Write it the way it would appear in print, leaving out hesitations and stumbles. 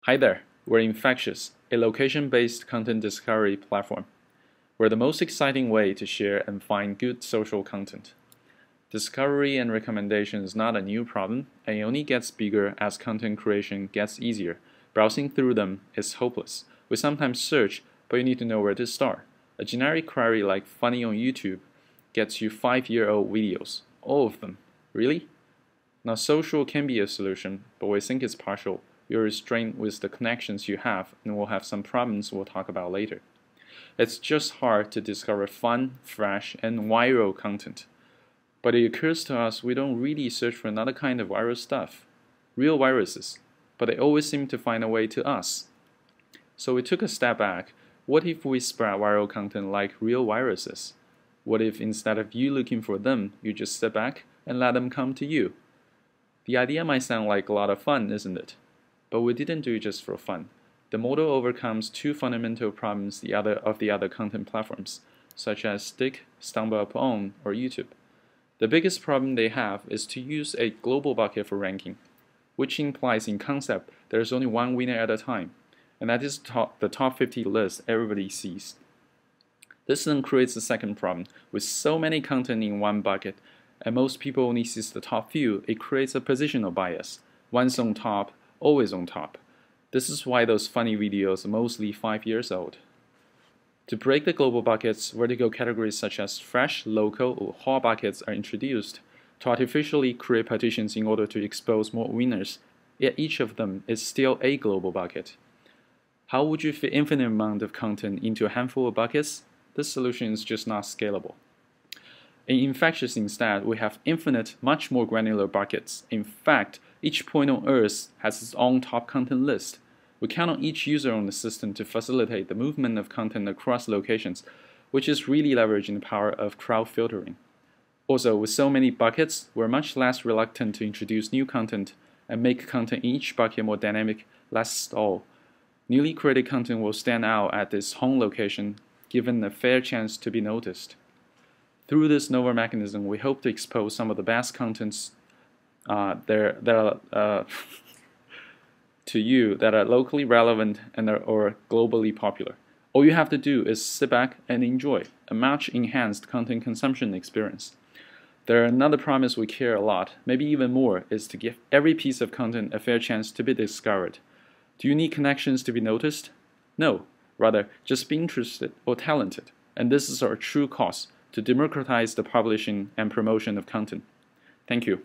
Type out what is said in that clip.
Hi there, we're Infectious, a location-based content discovery platform. We're the most exciting way to share and find good social content. Discovery and recommendation is not a new problem, and it only gets bigger as content creation gets easier. Browsing through them is hopeless. We sometimes search, but you need to know where to start. A generic query like funny on YouTube gets you 5-year-old videos, all of them. Really? Now, social can be a solution, but we think it's partial. You're restrained with the connections you have, and will have some problems we'll talk about later. It's just hard to discover fun, fresh, and viral content. But it occurs to us we don't really search for another kind of viral stuff. Real viruses. But they always seem to find a way to us. So we took a step back. What if we spread viral content like real viruses? What if instead of you looking for them, you just sit back and let them come to you? The idea might sound like a lot of fun, isn't it? But we didn't do it just for fun. The model overcomes two fundamental problems of the other content platforms, such as Stick, StumbleUpon, or YouTube. The biggest problem they have is to use a global bucket for ranking, which implies in concept there's only one winner at a time, and that is the top 50 list everybody sees. This then creates a second problem. With so many content in one bucket, and most people only see the top few, it creates a positional bias. Once on top, always on top. This is why those funny videos are mostly 5 years old. To break the global buckets, vertical categories such as fresh, local, or hot buckets are introduced to artificially create partitions in order to expose more winners, yet each of them is still a global bucket. How would you fit infinite amount of content into a handful of buckets? This solution is just not scalable. In Infectious instead, we have infinite, much more granular buckets. In fact, each point on Earth has its own top content list. We count on each user on the system to facilitate the movement of content across locations, which is really leveraging the power of crowd filtering. Also, with so many buckets, we're much less reluctant to introduce new content and make content in each bucket more dynamic, less stall. Newly created content will stand out at its home location, given a fair chance to be noticed. Through this novel mechanism, we hope to expose some of the best contents to you that are locally relevant and or globally popular. All you have to do is sit back and enjoy a much enhanced content consumption experience. Another promise we care a lot, maybe even more, is to give every piece of content a fair chance to be discovered. Do you need connections to be noticed? No, rather just be interested or talented. And this is our true cause, to democratize the publishing and promotion of content. Thank you.